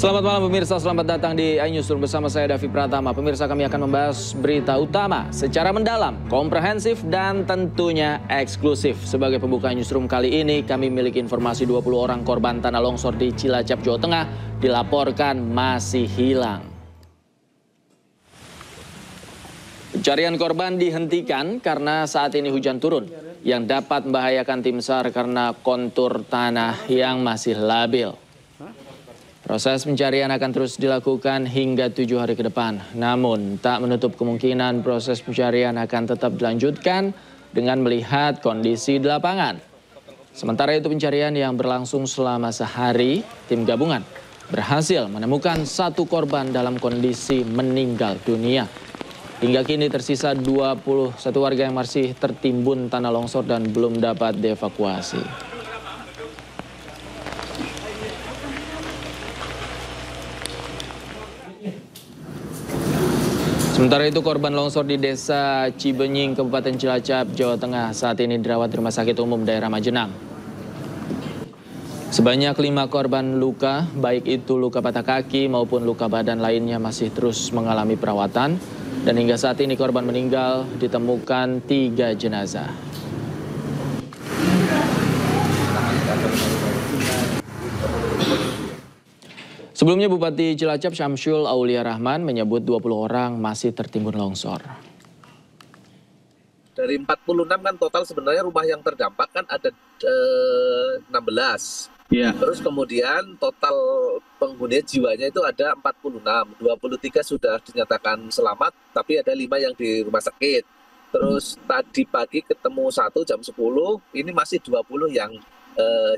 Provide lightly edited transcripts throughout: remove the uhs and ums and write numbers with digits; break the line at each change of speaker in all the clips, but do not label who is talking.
Selamat malam pemirsa, selamat datang di iNewsroom bersama saya Davi Pratama. Pemirsa, kami akan membahas berita utama secara mendalam, komprehensif dan tentunya eksklusif. Sebagai pembuka Newsroom kali ini, kami memiliki informasi 20 orang korban tanah longsor di Cilacap, Jawa Tengah dilaporkan masih hilang. Pencarian korban dihentikan karena saat ini hujan turun yang dapat membahayakan tim SAR karena kontur tanah yang masih labil. Proses pencarian akan terus dilakukan hingga 7 hari ke depan. Namun, tak menutup kemungkinan proses pencarian akan tetap dilanjutkan dengan melihat kondisi di lapangan. Sementara itu pencarian yang berlangsung selama sehari, tim gabungan berhasil menemukan 1 korban dalam kondisi meninggal dunia. Hingga kini tersisa 21 warga yang masih tertimbun tanah longsor dan belum dapat dievakuasi. Sementara itu korban longsor di Desa Cibenying, Kabupaten Cilacap, Jawa Tengah saat ini dirawat di Rumah Sakit Umum Daerah Majenang. Sebanyak 5 korban luka, baik itu luka patah kaki maupun luka badan lainnya masih terus mengalami perawatan. Dan hingga saat ini korban meninggal ditemukan 3 jenazah. Sebelumnya Bupati Cilacap Syamsul Aulia Rahman menyebut 20 orang masih tertimbun longsor.
Dari 46 kan total sebenarnya rumah yang terdampak kan ada 16. Ya. Terus kemudian total penghuni jiwanya itu ada 46. 23 sudah dinyatakan selamat, tapi ada 5 yang di rumah sakit. Terus tadi pagi ketemu 1 jam 10, ini masih 20 yang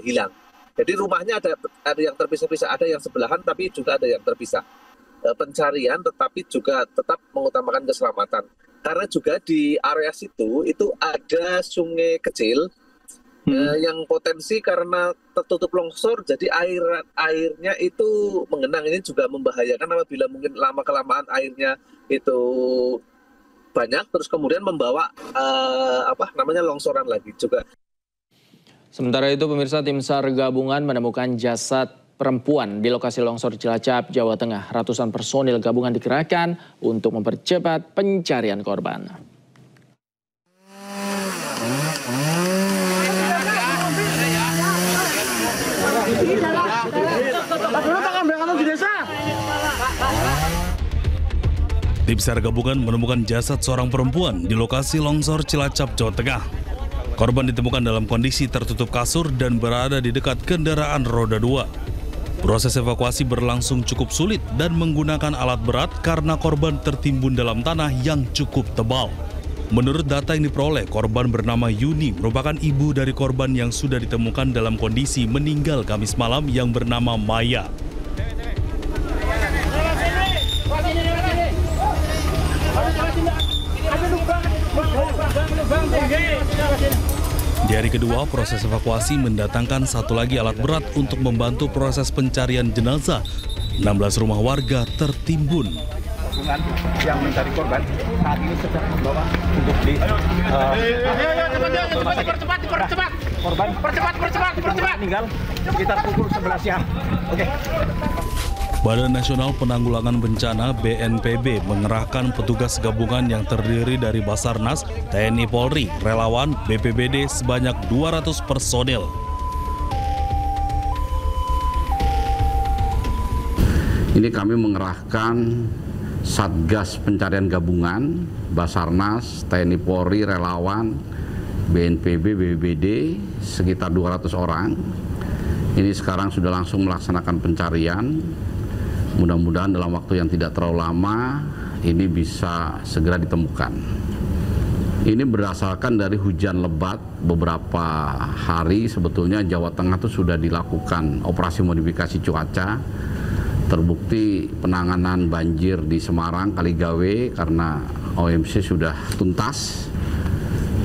hilang. Jadi rumahnya ada yang terpisah-pisah, ada yang sebelahan, tapi juga ada yang terpisah. Pencarian tetapi juga tetap mengutamakan keselamatan. Karena juga di area situ itu ada sungai kecil yang potensi karena tertutup longsor, jadi airnya itu menggenang. Ini juga membahayakan apabila mungkin lama-kelamaan airnya itu banyak, terus kemudian membawa longsoran lagi juga.
Sementara itu pemirsa, tim SAR gabungan menemukan jasad perempuan di lokasi longsor Cilacap, Jawa Tengah. Ratusan personil gabungan dikerahkan untuk mempercepat pencarian korban.
Tim SAR gabungan menemukan jasad seorang perempuan di lokasi longsor Cilacap, Jawa Tengah. Korban ditemukan dalam kondisi tertutup kasur dan berada di dekat kendaraan roda 2. Proses evakuasi berlangsung cukup sulit dan menggunakan alat berat karena korban tertimbun dalam tanah yang cukup tebal. Menurut data yang diperoleh, korban bernama Yuni merupakan ibu dari korban yang sudah ditemukan dalam kondisi meninggal Kamis malam yang bernama Maya. Di hari kedua, proses evakuasi mendatangkan 1 lagi alat berat untuk membantu proses pencarian jenazah. 16 rumah warga tertimbun.
Yang mencari korban saat ini sedang membawa untuk di percepat. Korban percepat meninggal sekitar pukul 11 siang. Oke.
Badan Nasional Penanggulangan Bencana BNPB mengerahkan petugas gabungan yang terdiri dari Basarnas, TNI Polri, relawan, BPBD sebanyak 200 personil.
Ini kami mengerahkan Satgas Pencarian Gabungan, Basarnas, TNI Polri, relawan, BNPB, BPBD sekitar 200 orang. Ini sekarang sudah langsung melaksanakan pencarian. Mudah-mudahan dalam waktu yang tidak terlalu lama ini bisa segera ditemukan. Ini berdasarkan dari hujan lebat beberapa hari. Sebetulnya Jawa Tengah itu sudah dilakukan operasi modifikasi cuaca. Terbukti penanganan banjir di Semarang, Kaligawe karena OMC sudah tuntas.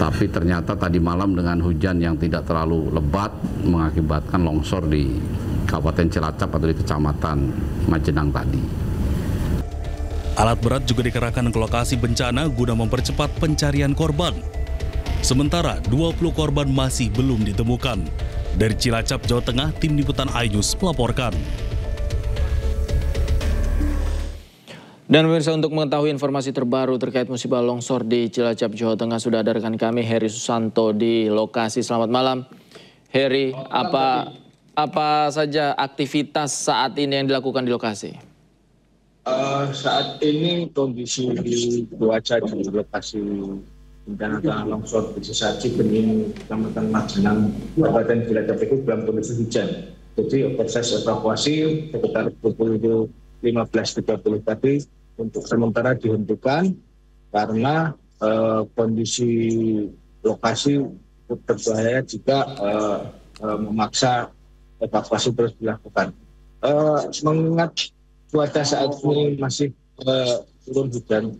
Tapi ternyata tadi malam dengan hujan yang tidak terlalu lebat mengakibatkan longsor di Kabupaten Cilacap atau di Kecamatan Majenang tadi.
Alat berat juga dikerahkan ke lokasi bencana guna mempercepat pencarian korban. Sementara 20 korban masih belum ditemukan. Dari Cilacap, Jawa Tengah, Tim Liputan iNews melaporkan.
Dan pemirsa, untuk mengetahui informasi terbaru terkait musibah longsor di Cilacap, Jawa Tengah, sudah ada rekan kami Heri Susanto di lokasi. Selamat malam, Heri. Apa saja aktivitas saat ini yang dilakukan di lokasi?
Saat ini kondisi cuaca di lokasi bencana tanah longsor di Cisacipen ini, Kecamatan Majenang, Kabupaten Cilacap itu dalam kondisi hujan. Jadi proses evakuasi sekitar pukul 15.30 tadi untuk sementara dihentikan karena kondisi lokasi berbahaya jika memaksa evakuasi terus dilakukan. Mengingat cuaca saat ini masih turun hujan,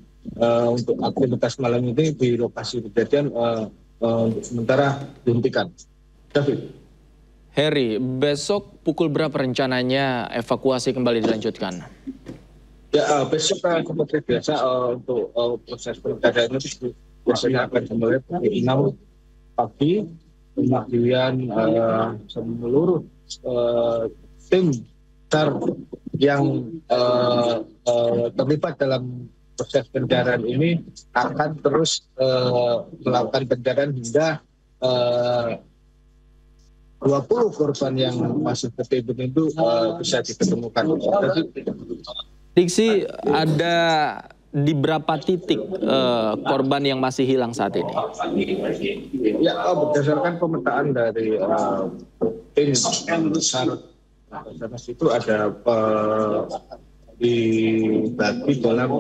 untuk aktivitas malam ini di lokasi kejadian untuk sementara dihentikan. David.
Heri, besok pukul berapa rencananya evakuasi kembali dilanjutkan?
Ya, besok seperti biasa untuk proses pencarian itu biasanya akan dimulai pukul 6 pagi. Kemudian seluruh tim SAR yang terlibat dalam proses pencarian ini akan terus melakukan pencarian hingga 20 korban yang masih tertimbun itu bisa diketemukan.
Diksi, ada di berapa titik korban yang masih hilang saat ini?
Ya, berdasarkan pemetaan dari tim SAR itu ada dibagi dalam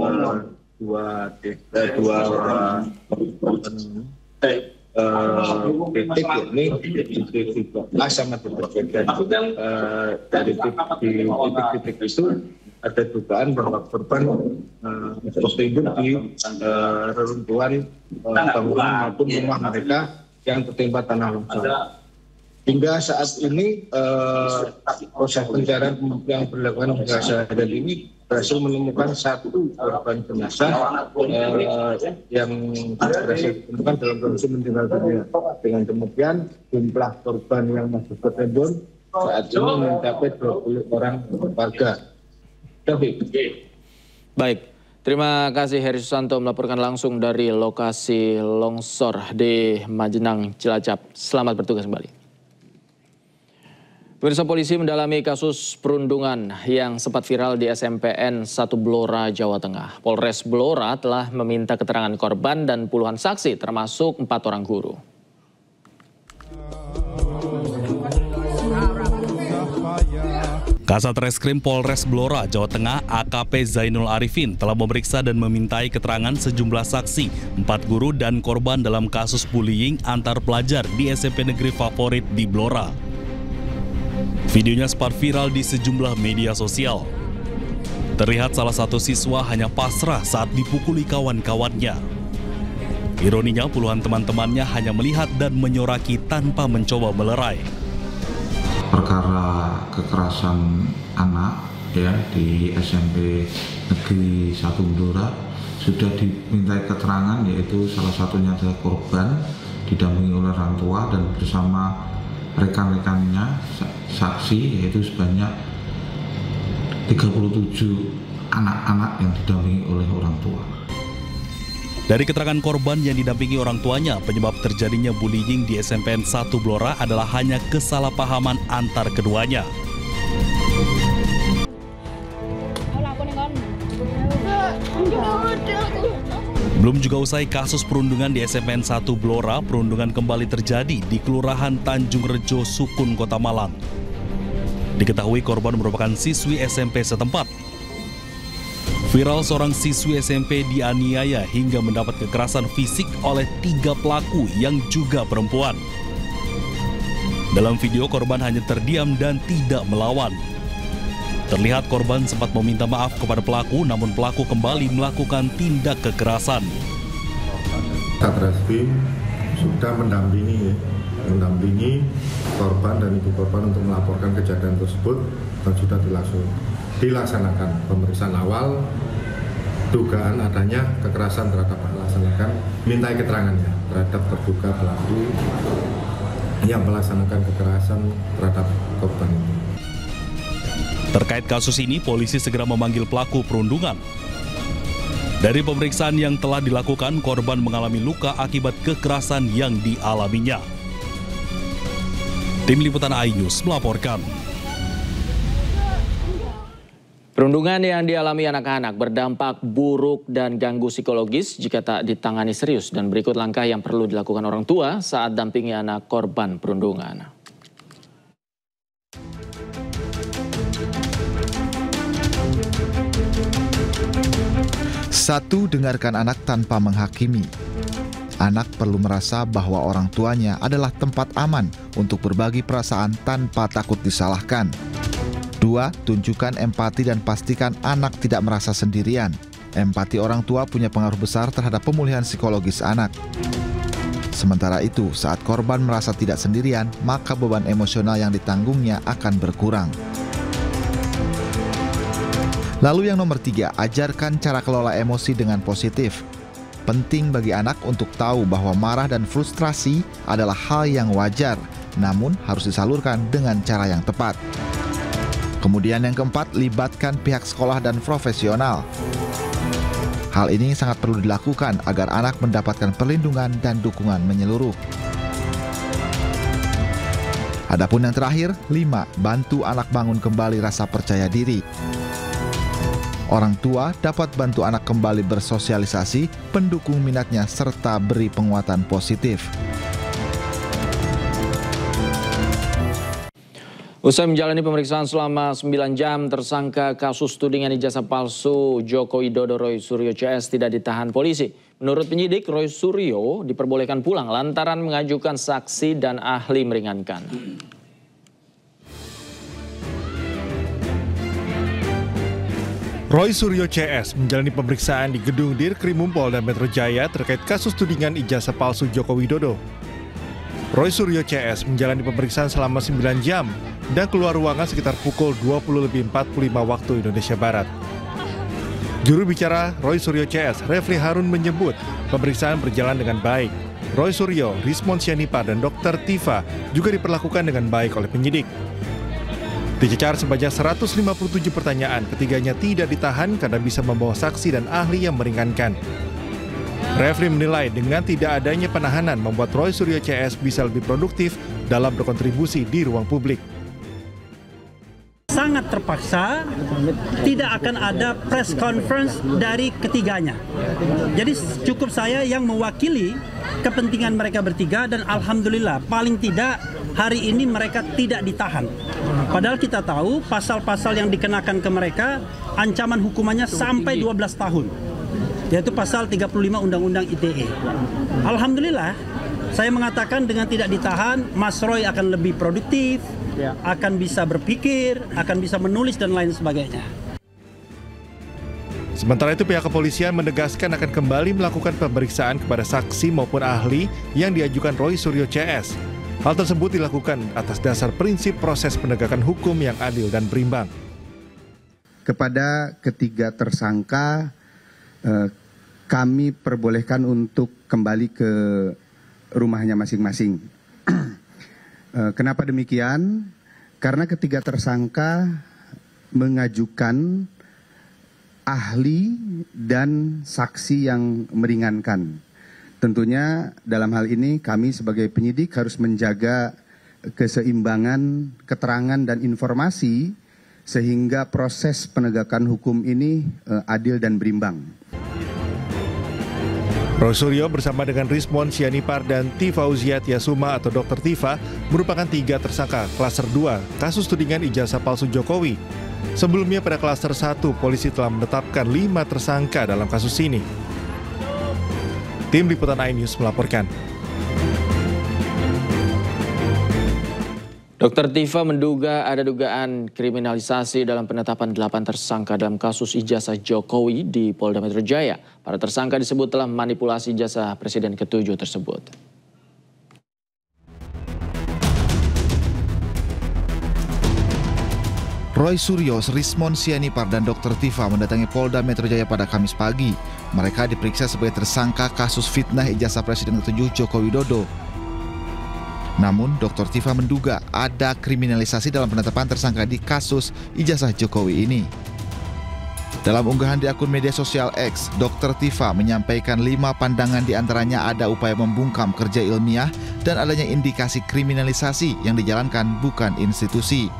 dua titik, yakni titik A sama titik B. Dari titik-titik itu ada dugaan bahwa korban tertimbun di reruntuhan bangunan maupun rumah mereka yang tertimpa tanah longsor. Hingga saat ini proses pencarian yang berlakukan hingga saat ini berhasil menemukan satu korban jenazah yang berhasil ditemukan dalam kondisi meninggal dunia. Dengan demikian jumlah korban yang masih tertimbun saat ini mencapai 20 orang warga. David.
Baik, terima kasih Heri Susanto melaporkan langsung dari lokasi longsor di Majenang, Cilacap. Selamat bertugas kembali. Pemirsa, polisi mendalami kasus perundungan yang sempat viral di SMPN 1 Blora, Jawa Tengah. Polres Blora telah meminta keterangan korban dan puluhan saksi termasuk 4 orang guru.
Kasat Reskrim Polres Blora, Jawa Tengah, AKP Zainul Arifin telah memeriksa dan memintai keterangan sejumlah saksi, 4 guru dan korban dalam kasus bullying antar pelajar di SMP Negeri Favorit di Blora. Videonya sempat viral di sejumlah media sosial. Terlihat salah satu siswa hanya pasrah saat dipukuli kawan-kawannya. Ironinya, puluhan teman-temannya hanya melihat dan menyoraki tanpa mencoba melerai.
Perkara kekerasan anak ya di SMP Negeri 1 Blora sudah dimintai keterangan, yaitu salah satunya adalah korban didampingi oleh orang tua dan bersama rekan-rekannya saksi, yaitu sebanyak 37 anak-anak yang didampingi oleh orang tua.
Dari keterangan korban yang didampingi orang tuanya, penyebab terjadinya bullying di SMPN 1 Blora adalah hanya kesalahpahaman antar keduanya. Belum juga usai kasus perundungan di SMPN 1 Blora, perundungan kembali terjadi di Kelurahan Tanjung Rejo, Sukun, Kota Malang. Diketahui korban merupakan siswi SMP setempat. Viral seorang siswi SMP dianiaya hingga mendapat kekerasan fisik oleh 3 pelaku yang juga perempuan. Dalam video, korban hanya terdiam dan tidak melawan. Terlihat korban sempat meminta maaf kepada pelaku, namun pelaku kembali melakukan tindak kekerasan.
Satreskrim sudah mendampingi korban dan ibu korban untuk melaporkan kejadian tersebut dan sudah dilaksanakan pemeriksaan awal dugaan adanya kekerasan terhadap melaksanakan mintai keterangannya terhadap terduga pelaku yang melaksanakan kekerasan terhadap korban itu.
Terkait kasus ini, polisi segera memanggil pelaku perundungan. Dari pemeriksaan yang telah dilakukan, korban mengalami luka akibat kekerasan yang dialaminya. Tim Liputan iNews melaporkan.
Perundungan yang dialami anak-anak berdampak buruk dan ganggu psikologis jika tak ditangani serius, dan berikut langkah yang perlu dilakukan orang tua saat dampingi anak korban perundungan.
1. Dengarkan anak tanpa menghakimi. Anak perlu merasa bahwa orang tuanya adalah tempat aman untuk berbagi perasaan tanpa takut disalahkan. 2. Tunjukkan empati dan pastikan anak tidak merasa sendirian. Empati orang tua punya pengaruh besar terhadap pemulihan psikologis anak. Sementara itu, saat korban merasa tidak sendirian, maka beban emosional yang ditanggungnya akan berkurang. Lalu yang nomor 3, ajarkan cara kelola emosi dengan positif. Penting bagi anak untuk tahu bahwa marah dan frustrasi adalah hal yang wajar, namun harus disalurkan dengan cara yang tepat. Kemudian yang keempat, libatkan pihak sekolah dan profesional. Hal ini sangat perlu dilakukan agar anak mendapatkan perlindungan dan dukungan menyeluruh. Adapun yang terakhir, 5, bantu anak bangun kembali rasa percaya diri. Orang tua dapat bantu anak kembali bersosialisasi, pendukung minatnya, serta beri penguatan positif.
Usai menjalani pemeriksaan selama 9 jam, tersangka kasus tudingan ijazah palsu Joko Widodo Roy Suryo CS tidak ditahan polisi. Menurut penyidik, Roy Suryo diperbolehkan pulang lantaran mengajukan saksi dan ahli meringankan.
Roy Suryo CS menjalani pemeriksaan di gedung Dirkrimum Polda Metro Jaya terkait kasus tudingan ijazah palsu Joko Widodo. Roy Suryo CS menjalani pemeriksaan selama 9 jam dan keluar ruangan sekitar pukul 20.45 waktu Indonesia Barat. Juru bicara Roy Suryo CS, Refli Harun, menyebut pemeriksaan berjalan dengan baik. Roy Suryo, Rismond Sianipar, dan Dr. Tifa juga diperlakukan dengan baik oleh penyidik. Dicecar sebanyak 157 pertanyaan, ketiganya tidak ditahan karena bisa membawa saksi dan ahli yang meringankan. Refli menilai dengan tidak adanya penahanan membuat Roy Suryo CS bisa lebih produktif dalam berkontribusi di ruang publik.
Sangat terpaksa, tidak akan ada press conference dari ketiganya. Jadi cukup saya yang mewakili kepentingan mereka bertiga, dan alhamdulillah paling tidak hari ini mereka tidak ditahan. Padahal kita tahu pasal-pasal yang dikenakan ke mereka ancaman hukumannya sampai 12 tahun. Yaitu pasal 35 Undang-Undang ITE. Alhamdulillah, saya mengatakan dengan tidak ditahan, Mas Roy akan lebih produktif, akan bisa berpikir, akan bisa menulis dan lain sebagainya.
Sementara itu, pihak kepolisian menegaskan akan kembali melakukan pemeriksaan kepada saksi maupun ahli yang diajukan Roy Suryo CS. Hal tersebut dilakukan atas dasar prinsip proses penegakan hukum yang adil dan berimbang.
Kepada ketiga tersangka, kami perbolehkan untuk kembali ke rumahnya masing-masing. Kenapa demikian? Karena ketiga tersangka mengajukan ahli dan saksi yang meringankan. Tentunya dalam hal ini kami sebagai penyidik harus menjaga keseimbangan keterangan dan informasi sehingga proses penegakan hukum ini adil dan berimbang.
Roy Suryo bersama dengan Rismond Sianipar dan Tifa Uziat Yasuma atau Dr. Tifa merupakan 3 tersangka klaster 2 kasus tudingan ijazah palsu Jokowi. Sebelumnya pada klaster 1, polisi telah menetapkan 5 tersangka dalam kasus ini. Tim Liputan iNews melaporkan.
Dr. Tifa menduga ada dugaan kriminalisasi dalam penetapan 8 tersangka dalam kasus ijazah Jokowi di Polda Metro Jaya. Para tersangka disebut telah manipulasi ijazah Presiden ke-7 tersebut.
Roy Suryo, Rismond Sianipar, dan Dr. Tifa mendatangi Polda Metro Jaya pada Kamis pagi. Mereka diperiksa sebagai tersangka kasus fitnah ijazah Presiden ke-7 Joko Widodo. Namun, Dr. Tifa menduga ada kriminalisasi dalam penetapan tersangka di kasus ijazah Jokowi ini. Dalam unggahan di akun media sosial X, Dr. Tifa menyampaikan 5 pandangan diantaranya ada upaya membungkam kerja ilmiah dan adanya indikasi kriminalisasi yang dijalankan bukan institusi.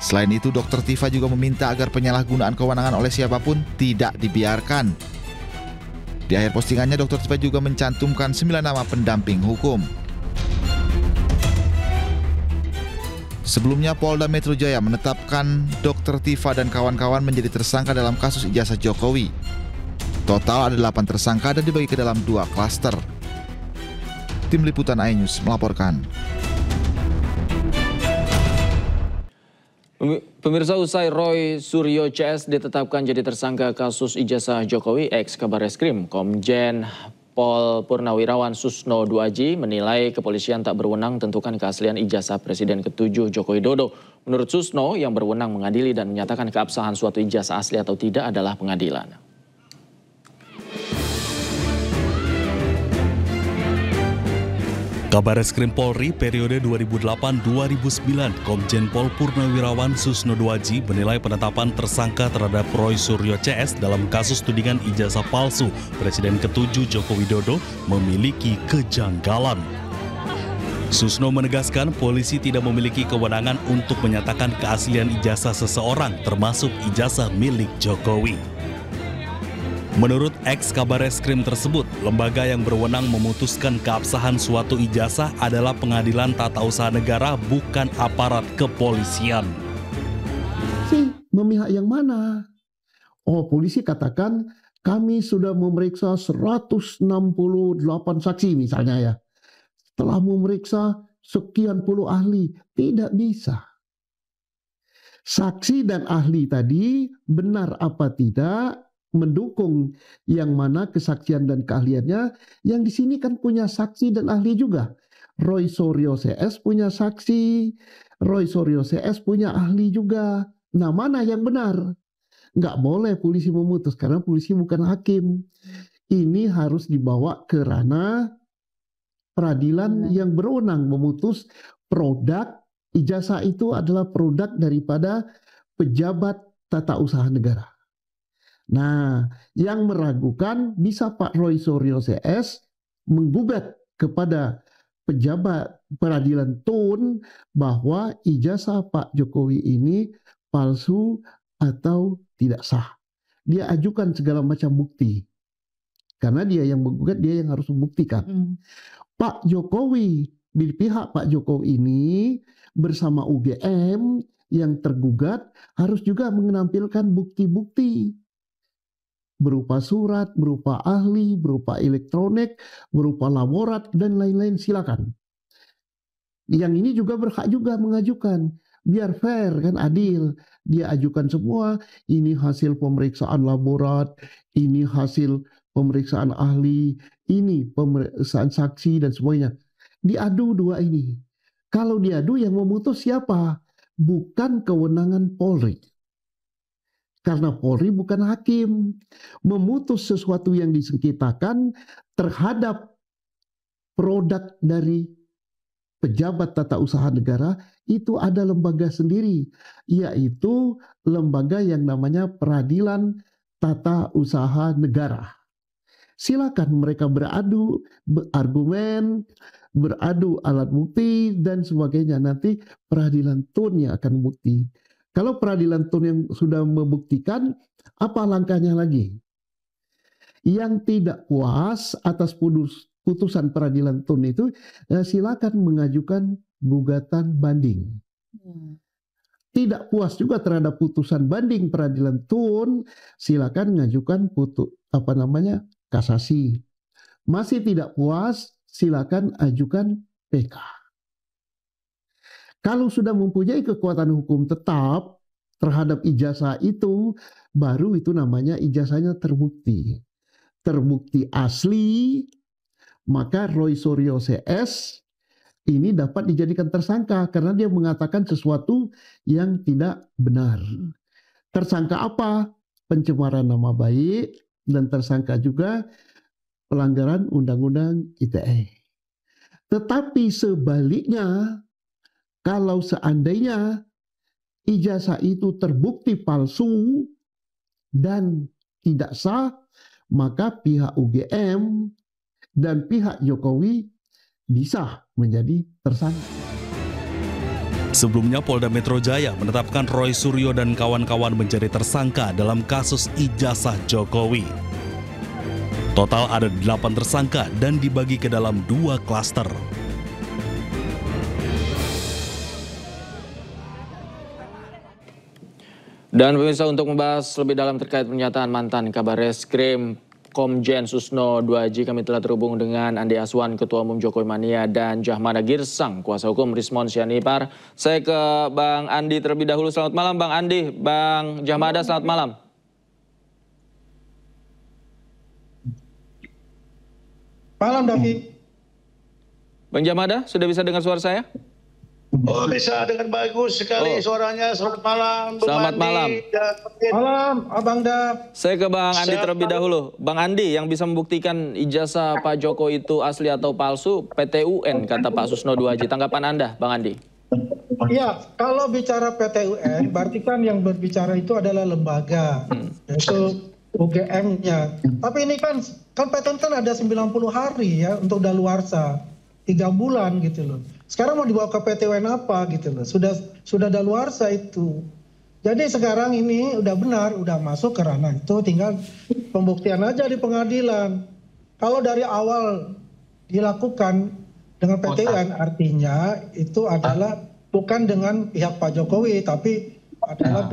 Selain itu, Dr. Tifa juga meminta agar penyalahgunaan kewenangan oleh siapapun tidak dibiarkan. Di akhir postingannya, Dr. Tifa juga mencantumkan 9 nama pendamping hukum. Sebelumnya, Polda Metro Jaya menetapkan Dr. Tifa dan kawan-kawan menjadi tersangka dalam kasus ijazah Jokowi. Total ada 8 tersangka dan dibagi ke dalam 2 klaster. Tim Liputan iNews melaporkan.
Pemirsa, usai Roy Suryo CS ditetapkan jadi tersangka kasus ijazah Jokowi, ex Kabareskrim Komjen Pol Purnawirawan Susno Duaji menilai kepolisian tak berwenang tentukan keaslian ijazah Presiden ke-7 Joko Widodo. Menurut Susno, yang berwenang mengadili dan menyatakan keabsahan suatu ijazah asli atau tidak adalah pengadilan.
Kabareskrim Polri periode 2008-2009, Komjen Pol Purnawirawan Susno Duaji menilai penetapan tersangka terhadap Roy Suryo CS dalam kasus tudingan ijazah palsu Presiden ke-7 Joko Widodo memiliki kejanggalan. Susno menegaskan polisi tidak memiliki kewenangan untuk menyatakan keaslian ijazah seseorang, termasuk ijazah milik Jokowi. Menurut ex Kabareskrim tersebut, lembaga yang berwenang memutuskan keabsahan suatu ijazah adalah Pengadilan Tata Usaha Negara, bukan aparat kepolisian.
Memihak yang mana? Oh, polisi katakan kami sudah memeriksa 168 saksi misalnya ya. Setelah memeriksa sekian puluh ahli, tidak bisa. Saksi dan ahli tadi benar apa tidak, mendukung yang mana kesaksian dan keahliannya, yang di sini kan punya saksi dan ahli juga. Roy Suryo CS punya saksi, Roy Suryo CS punya ahli juga. Nah, mana yang benar? Nggak boleh polisi memutus, karena polisi bukan hakim. Ini harus dibawa ke ranah peradilan yang berwenang memutus produk. Ijazah itu adalah produk daripada pejabat tata usaha negara. Nah, yang meragukan bisa Pak Roy Suryo CS menggugat kepada pejabat peradilan TUN bahwa ijazah Pak Jokowi ini palsu atau tidak sah. Dia ajukan segala macam bukti. Karena dia yang menggugat, dia yang harus membuktikan. Pak Jokowi, di pihak Pak Jokowi ini bersama UGM yang tergugat harus juga menampilkan bukti-bukti. Berupa surat, berupa ahli, berupa elektronik, berupa laborat, dan lain-lain, silakan. Yang ini juga berhak juga mengajukan. Biar fair, kan adil. Dia ajukan semua, ini hasil pemeriksaan laborat, ini hasil pemeriksaan ahli, ini pemeriksaan saksi, dan semuanya. Diadu dua ini. Kalau diadu yang memutus siapa? Bukan kewenangan Polri. Karena Polri bukan hakim. Memutus sesuatu yang disengketakan terhadap produk dari pejabat tata usaha negara, itu ada lembaga sendiri, yaitu lembaga yang namanya Peradilan Tata Usaha Negara. Silakan mereka beradu argumen, beradu alat bukti, dan sebagainya. Nanti peradilan TUN yang akan bukti. Kalau peradilan TUN yang sudah membuktikan, apa langkahnya lagi? Yang tidak puas atas putusan peradilan TUN itu, silakan mengajukan gugatan banding. Tidak puas juga terhadap putusan banding peradilan TUN, silakan mengajukan kasasi. Masih tidak puas, silakan ajukan PK. Kalau sudah mempunyai kekuatan hukum tetap terhadap ijazah itu, baru itu namanya ijazahnya terbukti. Terbukti asli, maka Roy Suryo CS ini dapat dijadikan tersangka karena dia mengatakan sesuatu yang tidak benar. Tersangka apa? Pencemaran nama baik, dan tersangka juga pelanggaran Undang-Undang ITE. Tetapi sebaliknya, kalau seandainya ijazah itu terbukti palsu, dan tidak sah, maka pihak UGM dan pihak Jokowi bisa menjadi tersangka.
Sebelumnya Polda Metro Jaya menetapkan Roy Suryo dan kawan-kawan menjadi tersangka dalam kasus ijazah Jokowi. Total ada 8 tersangka dan dibagi ke dalam 2 klaster.
Dan pemirsa, untuk membahas lebih dalam terkait pernyataan mantan Kabar Reskrim Komjen Susno 2J, kami telah terhubung dengan Andi Aswan, Ketua Umum Jokowi Mania, dan Jahmada Girsang, Kuasa Hukum Rismon Sianipar. Saya ke Bang Andi terlebih dahulu. Selamat malam Bang Andi. Bang Jahmada, selamat malam.
Malam, David.
Bang Jahmada, sudah bisa dengar suara saya?
Oh, bisa dengan bagus sekali suaranya. Selamat malam.
Selamat malam.
Malam, Abang Dap.
Saya ke Bang Andi terlebih dahulu. Bang Andi, yang bisa membuktikan ijazah Pak Joko itu asli atau palsu, PT UN, kata Pak Susno 2J. Tanggapan Anda, Bang Andi?
Iya, kalau bicara PT UN, berarti kan yang berbicara itu adalah lembaga, yaitu UGM-nya. Tapi ini kan PT UN kan ada 90 hari ya untuk daluarsa, 3 bulan gitu loh. Sekarang mau dibawa ke PT UN apa gitu loh, sudah daluarsa itu. Jadi sekarang ini udah benar, udah masuk ke ranah itu, tinggal pembuktian aja di pengadilan. Kalau dari awal dilakukan dengan PT UN, artinya itu adalah bukan dengan pihak Pak Jokowi, tapi adalah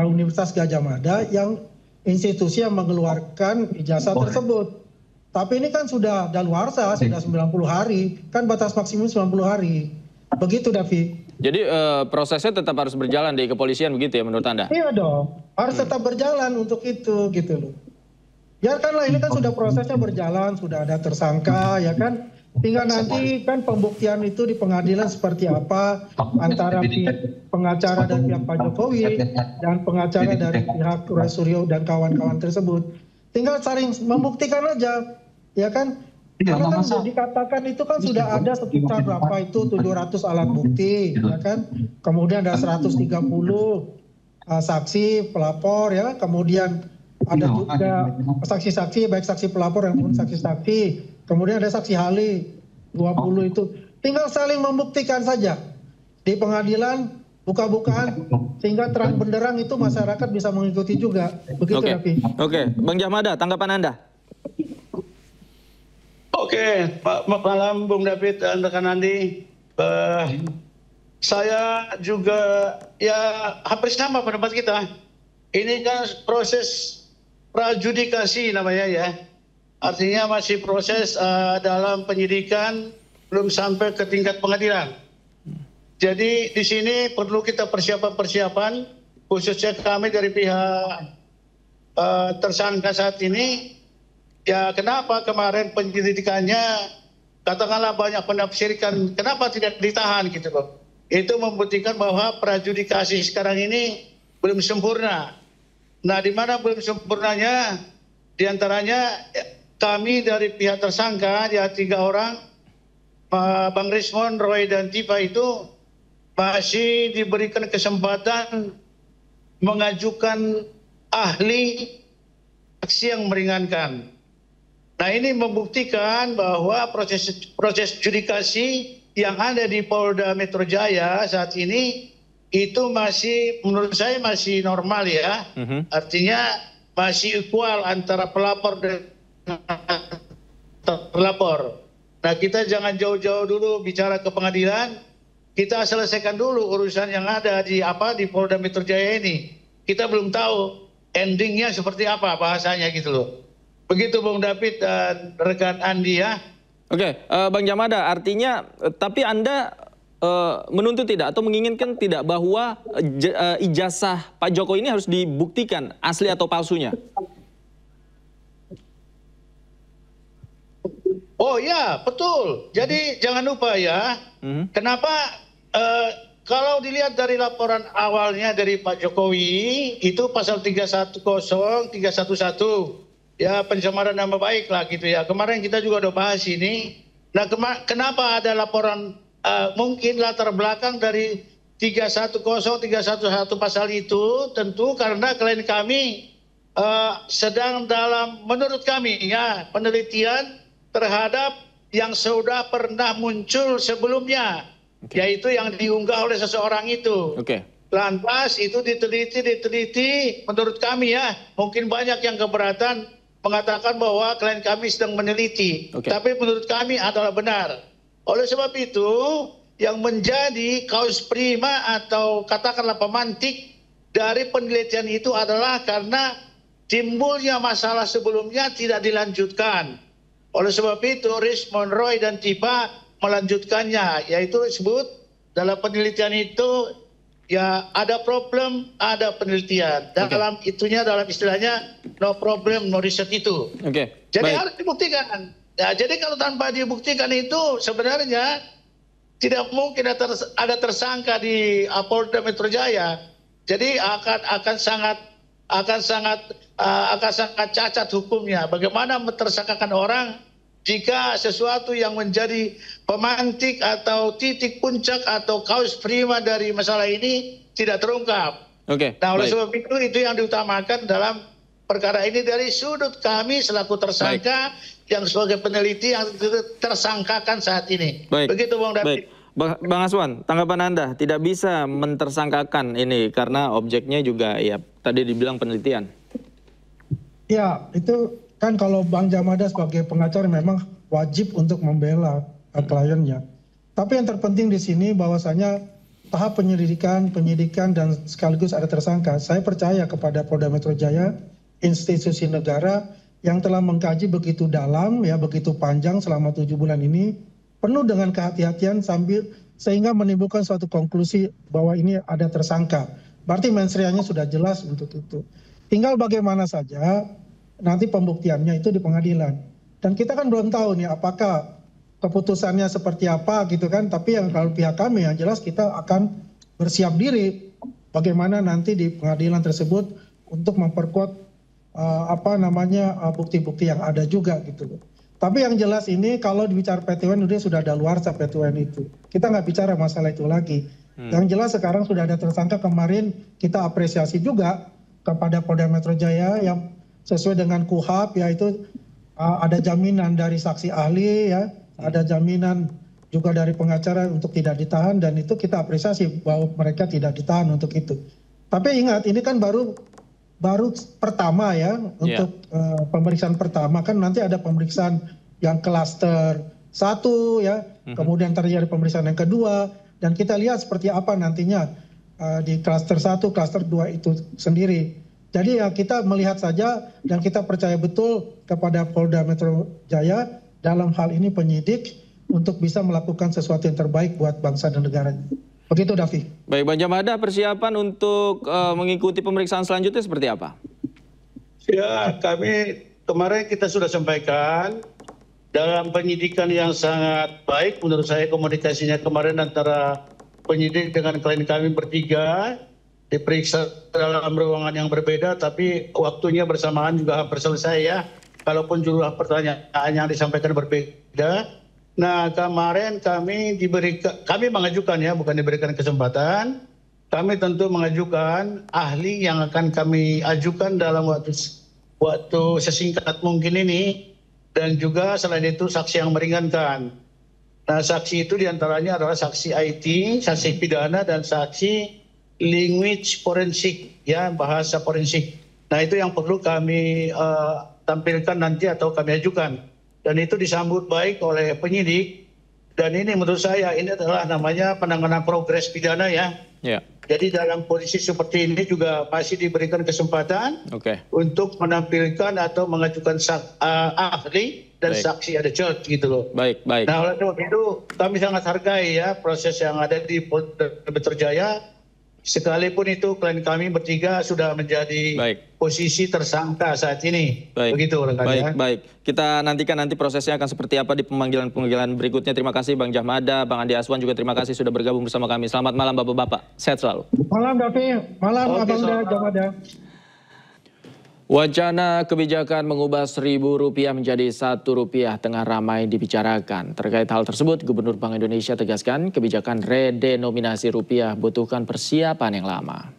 Universitas Gadjah Mada yang institusi yang mengeluarkan ijazah tersebut. Tapi ini kan sudah daluarsa, sudah 90 hari, kan batas maksimum 90 hari. Begitu, David.
Jadi prosesnya tetap harus berjalan di kepolisian begitu ya menurut Anda?
Iya dong, harus tetap berjalan untuk itu gitu loh. Biarkanlah, ini kan sudah prosesnya berjalan, sudah ada tersangka ya kan. Tinggal nanti kan pembuktian itu di pengadilan seperti apa antara pengacara dari pihak Pak Jokowi dan pengacara dari pihak Roy Suryo dan kawan-kawan tersebut. Tinggal saling membuktikan aja, ya kan? Karena kan dikatakan itu kan sudah ada sekitar berapa itu 700 alat bukti, ya kan? Kemudian ada 130 saksi pelapor, ya. Kemudian ada juga saksi-saksi, baik saksi pelapor maupun saksi-saksi. Kemudian ada saksi ahli 20 itu. Tinggal saling membuktikan saja di pengadilan, buka-bukaan, sehingga terang benderang itu masyarakat bisa mengikuti juga. Begitu, David.
Oke, Bang Jahmada, tanggapan Anda?
Oke, malam Bung David dan rekan Andi. Saya juga ya hampir sama pendapat kita. Ini kan proses prajudikasi namanya ya. Artinya masih proses dalam penyidikan, belum sampai ke tingkat pengadilan. Jadi di sini perlu kita persiapan-persiapan, khususnya kami dari pihak tersangka saat ini. Ya kenapa kemarin penyelidikannya katakanlah banyak penafsirkan, kenapa tidak ditahan gitu loh. Itu membuktikan bahwa prajudikasi sekarang ini belum sempurna. Nah di mana belum sempurnanya, diantaranya kami dari pihak tersangka, ya 3 orang, Bang Rismon, Roy, dan Tifa itu masih diberikan kesempatan mengajukan ahli saksi yang meringankan. Nah ini membuktikan bahwa proses judikasi yang ada di Polda Metro Jaya saat ini itu masih, menurut saya masih normal ya. Artinya masih equal antara pelapor dan terlapor. Nah kita jangan jauh-jauh dulu bicara ke pengadilan, kita selesaikan dulu urusan yang ada di Polda Metro Jaya ini. Kita belum tahu endingnya seperti apa bahasanya gitu loh. Begitu Bung David dan rekan Andi ya.
Oke, Bang Jahmada, artinya tapi Anda menuntut tidak atau menginginkan tidak bahwa ijazah Pak Joko ini harus dibuktikan asli atau palsunya?
Oh ya, betul. Jadi jangan lupa ya, kenapa kalau dilihat dari laporan awalnya dari Pak Jokowi, itu pasal 310, 311, ya pencemaran nama baik lah gitu ya. Kemarin kita juga udah bahas ini. Nah kenapa ada laporan, mungkin latar belakang dari 310, 311 pasal itu, tentu karena klien kami sedang dalam, menurut kami ya, penelitian terhadap yang sudah pernah muncul sebelumnya, yaitu yang diunggah oleh seseorang itu. Lantas itu diteliti, menurut kami ya, mungkin banyak yang keberatan mengatakan bahwa klien kami sedang meneliti. Tapi menurut kami adalah benar. Oleh sebab itu, yang menjadi kaus prima atau katakanlah pemantik dari penelitian itu adalah karena timbulnya masalah sebelumnya tidak dilanjutkan. Oleh sebab itu, Richmond, Roy, dan Tipa melanjutkannya, yaitu disebut dalam penelitian itu ya ada problem, ada penelitian. Dalam itunya, dalam istilahnya no problem, no research itu. Jadi harus dibuktikan. Ya, jadi kalau tanpa dibuktikan itu sebenarnya tidak mungkin ada tersangka di Polda Metro Jaya. Jadi akan sangat cacat hukumnya. Bagaimana mentersangkakan orang jika sesuatu yang menjadi pemantik atau titik puncak atau kaus prima dari masalah ini tidak terungkap. Nah, oleh sebab itu yang diutamakan dalam perkara ini dari sudut kami selaku tersangka yang sebagai peneliti yang tersangkakan saat ini. Begitu Bang David.
Bang Aswan, tanggapan Anda tidak bisa mentersangkakan ini karena objeknya juga ya tadi dibilang penelitian.
Ya, itu kan kalau Bang Jamada sebagai pengacara memang wajib untuk membela kliennya. Tapi yang terpenting di sini bahwasanya tahap penyidikan dan sekaligus ada tersangka. Saya percaya kepada Polda Metro Jaya, institusi negara yang telah mengkaji begitu dalam, ya begitu panjang selama 7 bulan ini, penuh dengan kehati-hatian sehingga menimbulkan suatu konklusi bahwa ini ada tersangka. Berarti mensreanya sudah jelas untuk itu. Tinggal bagaimana saja nanti pembuktiannya itu di pengadilan. Dan kita kan belum tahu nih apakah keputusannya seperti apa gitu kan. Tapi yang kalau pihak kami yang jelas kita akan bersiap diri bagaimana nanti di pengadilan tersebut untuk memperkuat bukti-bukti yang ada juga gitu loh. Tapi yang jelas ini kalau dibicara PT-UN sudah ada luarsa PT-UN itu. Kita nggak bicara masalah itu lagi. Yang jelas sekarang sudah ada tersangka, kemarin kita apresiasi juga kepada Polda Metro Jaya yang sesuai dengan KUHAP, yaitu ada jaminan dari saksi ahli, ya, ada jaminan juga dari pengacara untuk tidak ditahan, dan itu kita apresiasi bahwa mereka tidak ditahan untuk itu. Tapi ingat, ini kan baru pertama ya, untuk pemeriksaan pertama, kan nanti ada pemeriksaan yang klaster 1 ya, kemudian terjadi pemeriksaan yang kedua, dan kita lihat seperti apa nantinya di klaster 1, klaster 2 itu sendiri. Jadi ya kita melihat saja dan kita percaya betul kepada Polda Metro Jaya dalam hal ini penyidik untuk bisa melakukan sesuatu yang terbaik buat bangsa dan negaranya. Begitu, Davi.
Baik, Bang Jamada, persiapan untuk mengikuti pemeriksaan selanjutnya seperti apa?
Ya, kami kemarin kita sudah sampaikan dalam penyidikan yang sangat baik menurut saya komunikasinya kemarin antara penyidik dengan klien kami bertiga, diperiksa dalam ruangan yang berbeda tapi waktunya bersamaan juga hampir selesai ya, kalaupun jumlah pertanyaan yang disampaikan berbeda. Nah, kemarin kami mengajukan ya, bukan diberikan kesempatan. Kami tentu mengajukan ahli yang akan kami ajukan dalam waktu sesingkat mungkin ini, dan juga selain itu saksi yang meringankan. Nah, saksi itu diantaranya adalah saksi IT, saksi pidana, dan saksi language forensik, ya, bahasa forensik. Nah, itu yang perlu kami tampilkan nanti atau kami ajukan. Dan itu disambut baik oleh penyidik. Dan ini menurut saya ini adalah namanya penanganan progres pidana ya. Jadi dalam posisi seperti ini juga masih diberikan kesempatan untuk menampilkan atau mengajukan ahli dan saksi ada judge gitu loh.
Baik.
Nah, oleh sebab itu kami sangat hargai ya proses yang ada di Polda Metro Jaya. Sekalipun itu klien kami bertiga sudah menjadi posisi tersangka saat ini. Begitu rekan.
Baik. Kita nantikan nanti prosesnya akan seperti apa di pemanggilan berikutnya. Terima kasih Bang Jamada, Bang Andi Aswan juga terima kasih sudah bergabung bersama kami. Selamat malam Bapak-bapak. Sehat selalu.
Malam Davi, malam Abang Jamada.
Wacana kebijakan mengubah Rp1.000 menjadi Rp1 tengah ramai dibicarakan. Terkait hal tersebut, Gubernur Bank Indonesia tegaskan kebijakan redenominasi rupiah butuhkan persiapan yang lama.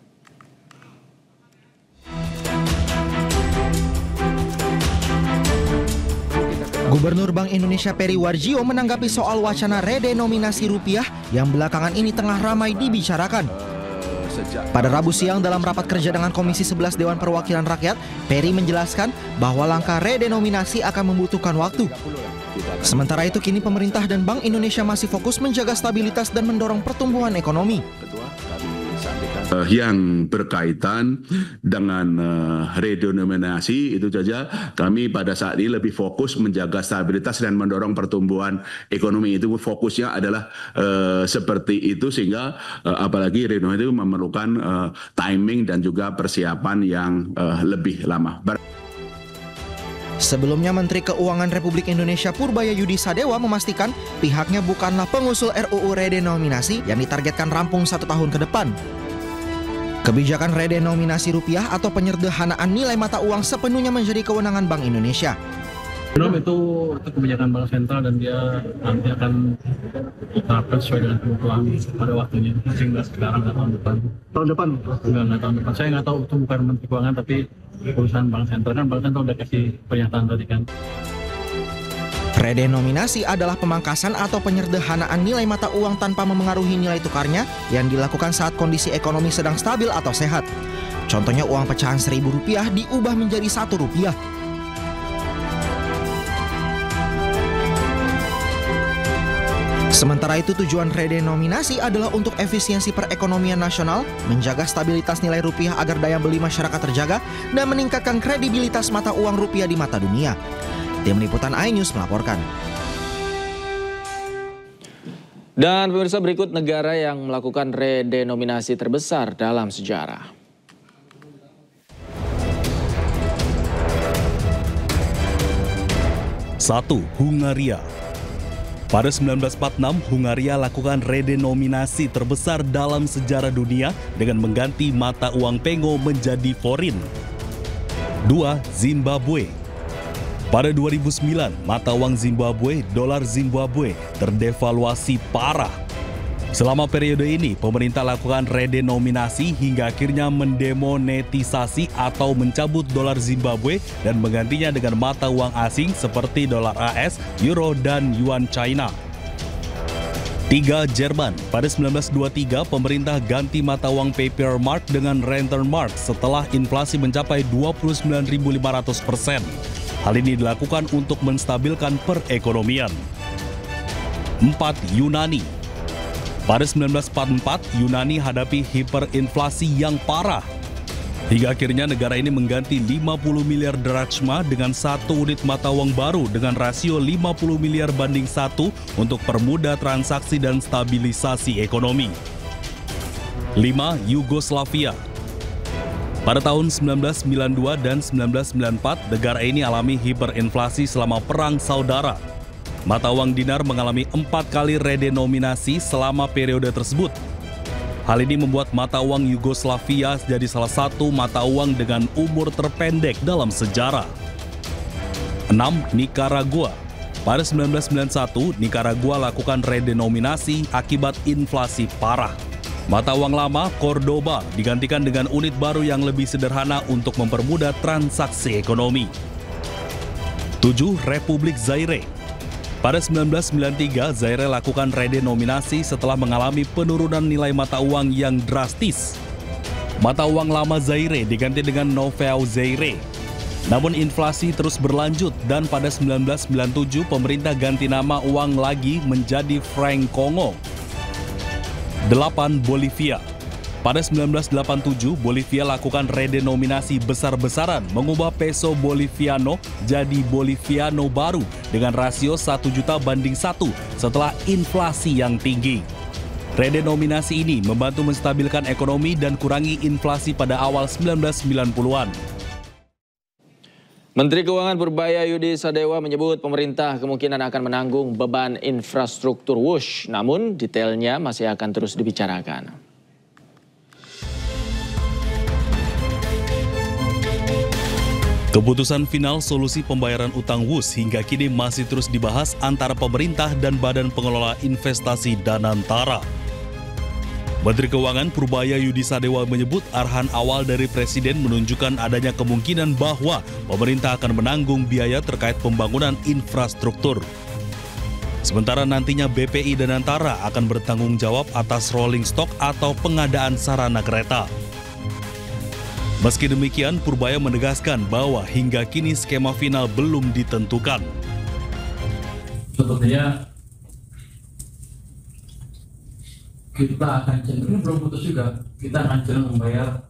Gubernur Bank Indonesia Peri Warjio menanggapi soal wacana redenominasi rupiah yang belakangan ini tengah ramai dibicarakan. Pada Rabu siang dalam rapat kerja dengan Komisi 11 Dewan Perwakilan Rakyat, Peri menjelaskan bahwa langkah redenominasi akan membutuhkan waktu. Sementara itu kini pemerintah dan Bank Indonesia masih fokus menjaga stabilitas dan mendorong pertumbuhan ekonomi.
Yang berkaitan dengan redenominasi itu saja kami pada saat ini lebih fokus menjaga stabilitas dan mendorong pertumbuhan ekonomi. Itu fokusnya adalah seperti itu, sehingga apalagi redenominasi itu memerlukan timing dan juga persiapan yang lebih lama.
Sebelumnya Menteri Keuangan Republik Indonesia Purbayayudi Sadewa memastikan pihaknya bukanlah pengusul RUU redenominasi yang ditargetkan rampung 1 tahun ke depan. Kebijakan redenominasi rupiah atau penyederhanaan nilai mata uang sepenuhnya menjadi kewenangan Bank Indonesia.
Itu kebijakan Bank Sentral dan dia nanti akan diterapkan sesuai dengan kebutuhan pada waktunya. Sehingga sekarang atau tahun depan. Tahun depan? Enggak tahun depan. Saya nggak tahu, itu bukan Menteri Keuangan tapi urusan Bank Sentral. Kan Bank Sentral udah kasih pernyataan tadi kan.
Redenominasi adalah pemangkasan atau penyederhanaan nilai mata uang tanpa memengaruhi nilai tukarnya yang dilakukan saat kondisi ekonomi sedang stabil atau sehat. Contohnya uang pecahan Rp1.000 diubah menjadi Rp1. Sementara itu tujuan redenominasi adalah untuk efisiensi perekonomian nasional, menjaga stabilitas nilai rupiah agar daya beli masyarakat terjaga, dan meningkatkan kredibilitas mata uang rupiah di mata dunia. Tim Liputan iNews melaporkan.
Dan pemirsa, berikut negara yang melakukan redenominasi terbesar dalam sejarah.
Satu, Hungaria. Pada 1946, Hungaria lakukan redenominasi terbesar dalam sejarah dunia dengan mengganti mata uang pengo menjadi forin. 2, Zimbabwe. Pada 2009, mata uang Zimbabwe, dolar Zimbabwe, terdevaluasi parah. Selama periode ini, pemerintah lakukan redenominasi hingga akhirnya mendemonetisasi atau mencabut dolar Zimbabwe dan menggantinya dengan mata uang asing seperti dolar AS, euro, dan yuan China. 3, Jerman. Pada 1923, pemerintah ganti mata uang paper mark dengan renten mark setelah inflasi mencapai 29.500%. Hal ini dilakukan untuk menstabilkan perekonomian. 4, Yunani. Pada 1944, Yunani hadapi hiperinflasi yang parah. Hingga akhirnya negara ini mengganti 50 miliar drachma dengan 1 unit mata uang baru dengan rasio 50 miliar banding 1 untuk permudah transaksi dan stabilisasi ekonomi. 5, Yugoslavia. Pada tahun 1992 dan 1994, negara ini alami hiperinflasi selama Perang Saudara. Mata uang dinar mengalami 4 kali redenominasi selama periode tersebut. Hal ini membuat mata uang Yugoslavia jadi salah satu mata uang dengan umur terpendek dalam sejarah. 6, Nicaragua. Pada 1991, Nicaragua lakukan redenominasi akibat inflasi parah. Mata uang lama, Cordoba, digantikan dengan unit baru yang lebih sederhana untuk mempermudah transaksi ekonomi. 7, Republik Zaire. Pada 1993, Zaire lakukan redenominasi setelah mengalami penurunan nilai mata uang yang drastis. Mata uang lama Zaire diganti dengan Nouvelle Zaire. Namun inflasi terus berlanjut dan pada 1997 pemerintah ganti nama uang lagi menjadi franc Kongo. 8, Bolivia. Pada 1987, Bolivia lakukan redenominasi besar-besaran mengubah peso boliviano jadi boliviano baru dengan rasio 1 juta banding 1 setelah inflasi yang tinggi. Redenominasi ini membantu menstabilkan ekonomi dan kurangi inflasi pada awal 1990-an.
Menteri Keuangan Purbayayudi Sadewa menyebut pemerintah kemungkinan akan menanggung beban infrastruktur WUSH, namun detailnya masih akan terus dibicarakan.
Keputusan final solusi pembayaran utang WUSH hingga kini masih terus dibahas antara pemerintah dan Badan Pengelola Investasi Danantara. Menteri Keuangan Purbaya Yudi Sadewa menyebut arahan awal dari Presiden menunjukkan adanya kemungkinan bahwa pemerintah akan menanggung biaya terkait pembangunan infrastruktur. Sementara nantinya BPI dan Antara akan bertanggung jawab atas rolling stock atau pengadaan sarana kereta. Meski demikian, Purbaya menegaskan bahwa hingga kini skema final belum ditentukan.
Sepertinya kita akan cenderung, belum putus juga, kita akan cenderung membayar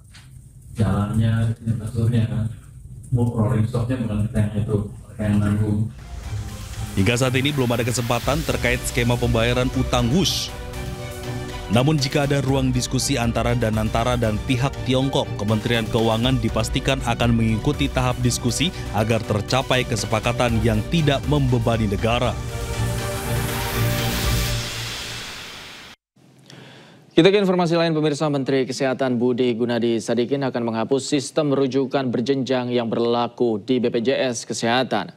jalannya, infrastrukturnya kan, rolling stocknya bukan kita yang itu, yang nanggung.
Hingga saat ini belum ada kesempatan terkait skema pembayaran utang WUSH. Namun jika ada ruang diskusi antara Danantara dan pihak Tiongkok, Kementerian Keuangan dipastikan akan mengikuti tahap diskusi agar tercapai kesepakatan yang tidak membebani negara.
Kita ke informasi lain, pemirsa. Menteri Kesehatan Budi Gunadi Sadikin akan menghapus sistem rujukan berjenjang yang berlaku di BPJS Kesehatan.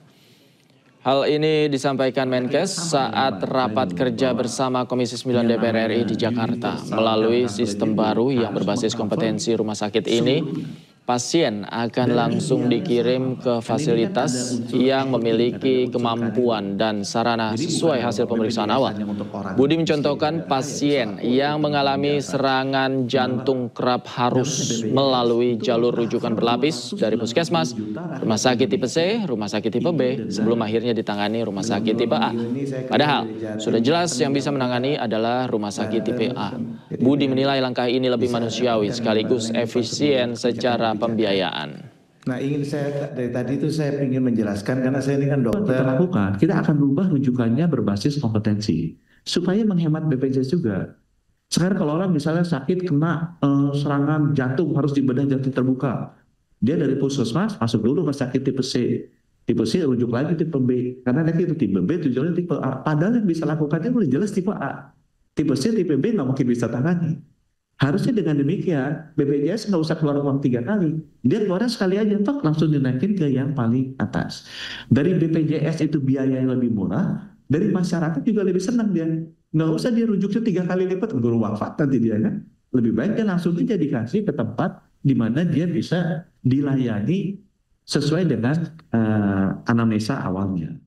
Hal ini disampaikan Menkes saat rapat kerja bersama Komisi 9 DPR RI di Jakarta. Melalui sistem baru yang berbasis kompetensi rumah sakit ini, pasien akan langsung dikirim ke fasilitas yang memiliki kemampuan dan sarana sesuai hasil pemeriksaan awal. Budi mencontohkan pasien yang mengalami serangan jantung kerap harus melalui jalur rujukan berlapis dari puskesmas, rumah sakit tipe C, rumah sakit tipe B, sebelum akhirnya ditangani rumah sakit tipe A. Padahal sudah jelas yang bisa menangani adalah rumah sakit tipe A. Budi menilai langkah ini lebih manusiawi sekaligus efisien secara pembiayaan.
Nah, dari tadi itu saya ingin menjelaskan karena saya ini kan dokter. Kita lakukan, kita akan berubah rujukannya berbasis kompetensi supaya menghemat BPJS juga. Sekarang kalau orang misalnya sakit kena serangan jantung harus dibedah jantung terbuka, dia dari puskesmas masuk dulu rumah sakit tipe C. Tipe C rujuk lagi tipe B, karena nanti itu tipe B tujuannya tipe A. Padahal yang bisa lakukannya udah jelas tipe A. Tipe C, tipe B nggak mungkin bisa tangani. Harusnya dengan demikian, BPJS nggak usah keluar uang 3 kali. Dia keluarnya sekali aja, tok langsung dinaikin ke yang paling atas. Dari BPJS itu biaya yang lebih murah, dari masyarakat juga lebih senang dia. Nggak usah dia rujuknya 3 kali lipat, guru wafat nanti dia kan. Lebih baik dia langsung aja dikasih ke tempat di mana dia bisa dilayani sesuai dengan anamnesa awalnya.